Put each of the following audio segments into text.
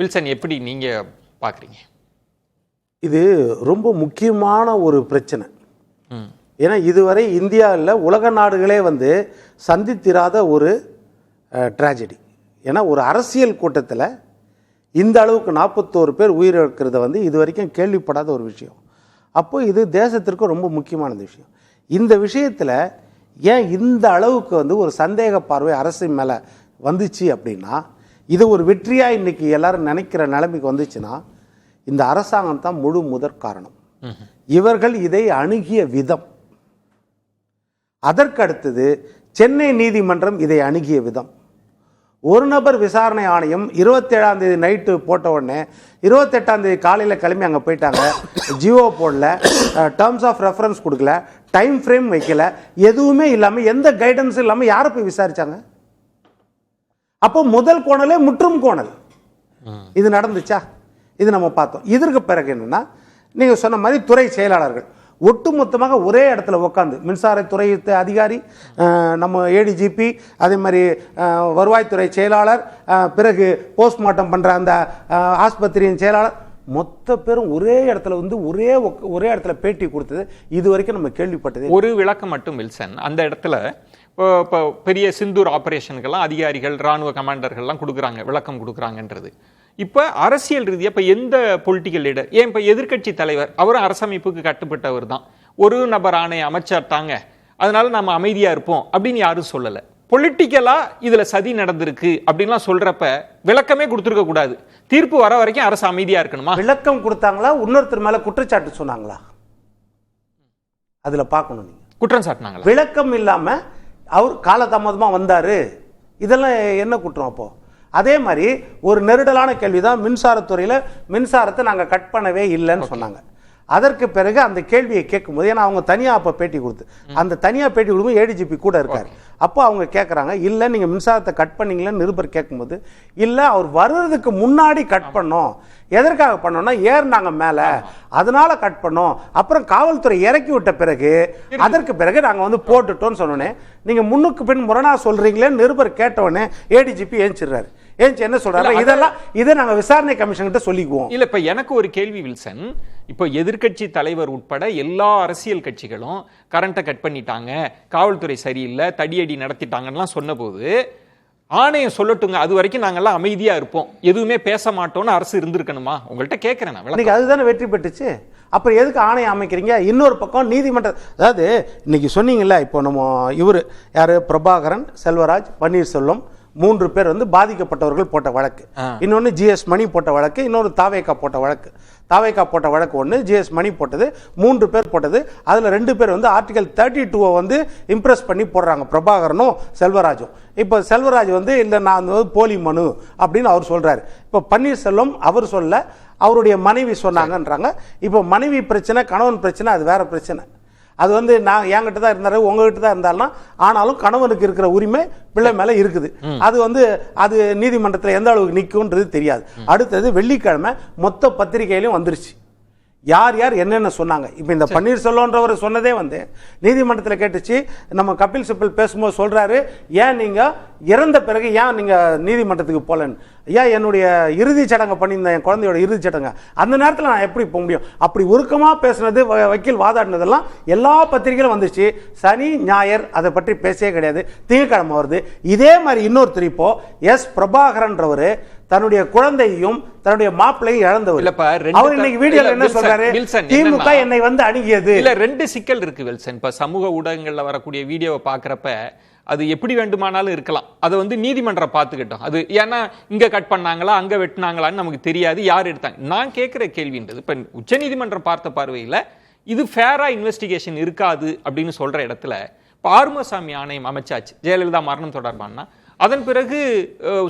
Wilson, எப்படி நீங்க பாக்குறீங்க? இது ரொம்ப முக்கியமான ஒரு பிரச்சனை. ஏன்னா இதுவரை இந்தியாவில் உலக நாடுகளே சந்தித்திராத ஒரு ட்ராஜடி. ஏன்னா ஒரு அரசியல் கூட்டத்தில் இந்த அளவுக்கு 41 பேர் உயிரிழக்கிறத இது வரைக்கும் கேள்விப்படாத ஒரு விஷயம். அப்போ இது தேசத்திற்கு ரொம்ப முக்கியமான விஷயம். இந்த விஷயத்தில் ஏன் இந்த அளவுக்கு ஒரு சந்தேக பார்வை அரசின் மேலே வந்துச்சு அப்படின்னா, இது ஒரு வெற்றியாக இன்னைக்கு எல்லாரும் நினைக்கிற நிலைமைக்கு வந்துச்சுன்னா இந்த அரசாங்கம் தான் முழு முதற் காரணம். இவர்கள் இதை அணுகிய விதம், அதற்கு அடுத்தது சென்னை நீதிமன்றம் இதை அணுகிய விதம். ஒரு நபர் விசாரணை ஆணையம் 27ஆம் தேதி நைட்டு போட்ட உடனே 28ஆம் தேதி காலையில் கிளம்பி அங்கே போயிட்டாங்க. ஜியோ போடல, டேர்ம்ஸ் ஆஃப் ரெஃபரன்ஸ் கொடுக்கல, டைம் ஃப்ரேம் வைக்கல, எதுவுமே இல்லாமல் எந்த கைடன்ஸும் இல்லாமல் யாரை போய் விசாரிச்சாங்க? அப்போ முதல் கோணலே முற்றும் கோணல். இது நடந்துச்சா? இது நம்ம பார்த்தோம். இதற்கு பிறகு என்னன்னா, நீங்கள் சொன்ன மாதிரி துறை செயலாளர்கள் ஒட்டுமொத்தமாக ஒரே இடத்துல உட்காந்து, மின்சாரத்துறை அதிகாரி, நம்ம ஏடிஜிபி, அதே மாதிரி வருவாய்த்துறை செயலாளர், பிறகு போஸ்ட்மார்ட்டம் பண்ணுற அந்த ஆஸ்பத்திரியின் செயலாளர், மொத்த பேரும் ஒரே இடத்துல ஒரே இடத்துல பேட்டி கொடுத்தது இது வரைக்கும் நம்ம கேள்விப்பட்டது. ஒரு விளக்கம் மட்டும் வில்சன், அந்த இடத்துல இப்போ பெரிய சிந்தூர் ஆபரேஷனுக்கெல்லாம் அதிகாரிகள், ராணுவ கமாண்டர்கள்லாம் கொடுக்குறாங்க, விளக்கம் கொடுக்குறாங்கன்றது. இப்போ அரசியல் ரீதியாக இப்போ எந்த பொலிட்டிக்கல் லீடர், ஏன் இப்போ எதிர்கட்சி தலைவர் அவரும் அரசமைப்புக்கு கட்டுப்பட்டவர் தான், ஒரு நபர் ஆணைய அமைச்சர்ட்டாங்க, அதனால நம்ம அமைதியாக இருப்போம் அப்படின்னு யாரும் சொல்லலை. பொலிட்டிக்கலாக இதில் சதி நடந்திருக்கு அப்படின்லாம் சொல்கிறப்ப விளக்கமே கொடுத்துருக்க கூடாது. தீர்ப்பு வர வரைக்கும் அரசு அமைதியாக இருக்கணுமா? விளக்கம் கொடுத்தாங்களா? இன்னொருத்தர் மேலே குற்றச்சாட்டு சொன்னாங்களா? அதில் பார்க்கணும். நீங்கள் குற்றம் சாட்டினாங்களா? விளக்கம் இல்லாமல் அவர் காலதாமதமாக வந்தார், இதெல்லாம் என்ன குற்றம்? அப்போ அதே மாதிரி ஒரு நெருடலான கேள்விதான், மின்சாரத்துறையில் மின்சாரத்தை நாங்கள் கட் பண்ணவே இல்லைன்னு சொன்னாங்க. அதற்கு பிறகு அந்த கேள்வியை கேட்கும்போது, ஏன்னா அவங்க தனியாக அப்போ பேட்டி கொடுத்து, அந்த தனியாக பேட்டி கொடுக்கும்போது ஏடிஜிபி கூட இருக்கார். அப்போ அவங்க கேட்குறாங்க, இல்லை நீங்கள் மின்சாரத்தை கட் பண்ணீங்களேன்னு நிருபர் கேட்கும்போது, இல்லை அவர் வர்றதுக்கு முன்னாடி கட் பண்ணோம். எதற்காக பண்ணோம்னா ஏறினாங்க மேலே, அதனால கட் பண்ணோம். அப்புறம் காவல்துறை இறக்கி விட்ட பிறகு அதற்கு பிறகு நாங்கள் போட்டுட்டோம்னு சொன்னோன்னே, நீங்கள் முன்னுக்கு பின் முரணா சொல்றீங்களேன்னு நிருபர் கேட்டவுடனே ஏடிஜிபி ஏஞ்சிடுறாரு. ஏஞ்சி என்ன சொல்றாரு? இதெல்லாம் இதை நாங்கள் விசாரணை கமிஷன் கிட்ட சொல்லிக்குவோம். இல்லை, இப்போ எனக்கு ஒரு கேள்வி வில்சன், இப்போ எதிர்கட்சி தலைவர் உட்பட எல்லா அரசியல் கட்சிகளும் கரண்ட்டை கட் பண்ணிட்டாங்க, காவல்துறை சரியில்லை, தடியடி நடத்திட்டாங்கலாம் சொன்னபோது, ஆணையம் சொல்லட்டுங்க, அது வரைக்கும் நாங்கெல்லாம் அமைதியா இருப்போம், எதுவுமே பேச மாட்டோம்னு அரசு இருந்திருக்கணுமா? உங்கள்கிட்ட கேட்கிறேன். இன்னைக்கு அதுதானே வெற்றி பெற்றுச்சு. அப்புறம் எதுக்கு ஆணையம் அமைக்கிறீங்க? இன்னொரு பக்கம் நீதிமன்றம், அதாவது இன்னைக்கு சொன்னீங்கல்ல, இப்போ நம்ம இவர் யாரு, பிரபாகரன், செல்வராஜ், பன்னீர்செல்வம், 3 பேர் பாதிக்கப்பட்டவர்கள் போட்ட வழக்கு. இன்னொன்று ஜிஎஸ் மணி போட்ட வழக்கு, இன்னொரு தாவேகா போட்ட வழக்கு. தாவேகா போட்ட வழக்கு ஒன்று, ஜிஎஸ் மணி போட்டது, 3 பேர் போட்டது. அதில் 2 பேர் ஆர்டிகல் 32 இம்ப்ரெஸ் பண்ணி போடுறாங்க, பிரபாகரனும் செல்வராஜும். இப்போ செல்வராஜ் இல்லை நான் போலி மனு அப்படின்னு அவர் சொல்றாரு. இப்போ பன்னீர்செல்வம் அவர் சொல்ல, அவருடைய மனைவி சொன்னாங்கன்றாங்க. இப்போ மனைவி பிரச்சனை, கணவன் பிரச்சனை, அது வேற பிரச்சனை. அது நான் என்கிட்ட தான் இருந்தாரு, உங்ககிட்ட தான் இருந்தாலும், ஆனாலும் கணவனுக்கு இருக்கிற உரிமை பிள்ளை மேல இருக்குது. அது நீதிமன்றத்தில் எந்த அளவுக்கு நிற்கும்ன்றது தெரியாது. அடுத்தது வெள்ளிக்கிழமை மொத்த பத்திரிகையிலும் வந்துருச்சு யார் யார் என்னென்ன சொன்னாங்க. இப்போ இந்த பன்னீர்செல்வம்ன்றவர் சொன்னதே நீதிமன்றத்தில் கேட்டுச்சு. நம்ம கபில் சிபல் பேசும்போது சொல்றாரு, ஏன் நீங்க இறந்த பிறகு ஏன் நீங்க நீதிமன்றத்துக்கு போலன்னு. ஏன் என்னுடைய இறுதி சடங்கை பண்ணியிருந்தேன், என் குழந்தையோட இறுதி சடங்கு, அந்த நேரத்தில் நான் எப்படி போக முடியும்? அப்படி உருக்கமாக பேசுனது, வக்கீல் வாதாடினதெல்லாம் எல்லா பத்திரிகையிலும் வந்துச்சு. சனி ஞாயிறு அதை பற்றி பேசவே கிடையாது, திங்கட்கிழமை வருது. இதே மாதிரி இன்னொருத்தர் இப்போ எஸ் பிரபாகரன்றவர் தன்னுடைய குழந்தையும் தன்னுடைய மாப்பிள்ளையும் இழந்தவர். அவர் இன்னைக்கு வீடியோல என்ன சொல்றாரு? திமுக என்னை அணுகியது. இல்ல, 2 சிக்கல் இருக்கு வில்சன். இப்ப சமூக ஊடகங்கள்ல வரக்கூடிய வீடியோவை பாக்குறப்ப அது எப்படி வேண்டுமானாலும் இருக்கலாம். அதை நீதிமன்றம் பார்த்துக்கிட்டோம். அது ஏன்னா இங்க கட் பண்ணாங்களா, அங்க வெட்டினாங்களான்னு நமக்கு தெரியாது, யார் எடுத்தாங்க. நான் கேட்கிற கேள்வின்றது, இப்ப உச்ச நீதிமன்றம் பார்த்த பார்வையில் இது ஃபேரா இன்வெஸ்டிகேஷன் இருக்காது அப்படின்னு சொல்ற இடத்துல, இப்போ ஆறுமுகசாமி ஆணையம் அமைச்சாச்சு ஜெயலலிதா மரணம் தொடர்பான, அதன் பிறகு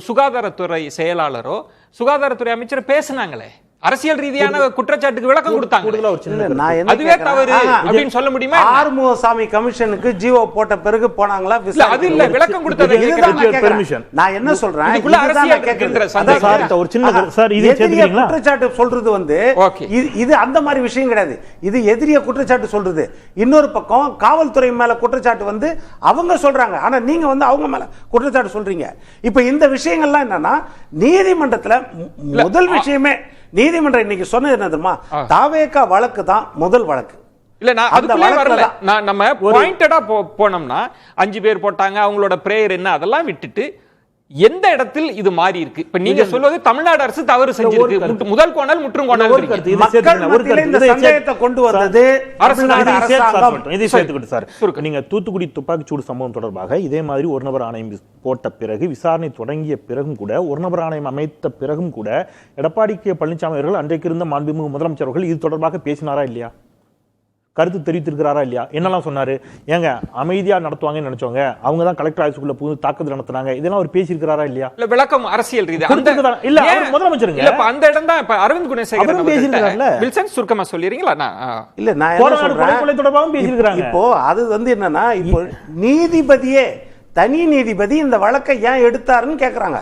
சுகாதாரத்துறை செயலாளரோ சுகாதாரத்துறை அமைச்சர் பேசினாங்களே, அரசியல் ரீதியான குற்றச்சாட்டுக்கு விளக்கம் கொடுத்தாங்க. நான் என்ன அதுவே தவறு அப்படின்னு சொல்ல முடியுமா? ஆறுமுகசாமி கமிஷனுக்கு ஜியோ போட்ட பிறகு போனாங்களா? அது இல்ல, விளக்கம் கொடுத்தது நான் என்ன சொல்றேன், குற்றச்சாட்டு சொல்றது வந்து இது அந்த மாதிரி விஷயம் கிடையாது. இது எதிரிய குற்றச்சாட்டு சொல்றது. இன்னொரு பக்கம் காவல்துறை மேல குற்றச்சாட்டு வந்து அவங்க சொல்றாங்க, ஆனா நீங்க வந்து அவங்க மேல குற்றச்சாட்டு சொல்றீங்க. இப்ப இந்த விஷயங்கள்லாம் என்னன்னா நீதிமன்றத்துல முதல் விஷயமே, நீதிமன்றம் இன்னைக்கு சொன்னது என்ன தெரியுமா, தாவேகா வழக்கு தான் முதல் வழக்கு. இல்ல நான் அதுக்குள்ளே வரல. நம்ம பாயிண்டடா போனோம்னா 5 பேர் போட்டாங்க, அவங்களோட பிரேயர் என்ன அதெல்லாம் விட்டுட்டு எந்த இடத்தில் இது மாறி இருக்கு? இப்ப நீங்க சொல்வது தமிழ்நாடு அரசு தவறு செஞ்சிருக்கு, முதல் கோணல் முற்றும் கோணல் கொண்டு வந்தது சார். நீங்க தூத்துக்குடி துப்பாக்கிச்சூடு சம்பவம் தொடர்பாக இதே மாதிரி ஒரு நபர் ஆணையம் போட்ட பிறகு, விசாரணை தொடங்கிய பிறகும் கூட, ஒரு நபர் ஆணையம் அமைத்த பிறகும் கூட எடப்பாடி கே பழனிசாமி அவர்கள் அன்றைக்கு இருந்த மாண்புமிகு முதலமைச்சர் அவர்கள் இது தொடர்பாக பேசினாரா இல்லையா, கருத்து தெரிவித்திருக்கிறாரா இல்லையா? என்னெல்லாம் சொன்னாரு? ஏங்க அமைதியா நடத்துவாங்கன்னு நினைச்சவங்க அவங்க தான் கலெக்டர் ஆபீஸ்க்குள்ள புகுந்து தாக்குதல் நடத்துனாங்க, இதெல்லாம் அவர் பேசியிருக்கிறாரா இல்லையா? இல்ல விளக்கம் அரசியல் ரீதியா இல்ல முதலமைச்சருங்க இல்ல அந்த இடம் தான். இப்ப அரவிந்த் குணசேகரன் பேசியிருக்காருல்ல, வில்சன் சுருக்கமா சொல்லிறீங்களா? இல்ல நான் தொடர்பாகவும் பேசியிருக்காங்க. இப்போ அது வந்து என்னன்னா, இப்போ நீதிபதியே தனி நீதிபதி இந்த வழக்கை ஏன் எடுத்தாருன்னு கேக்குறாங்க.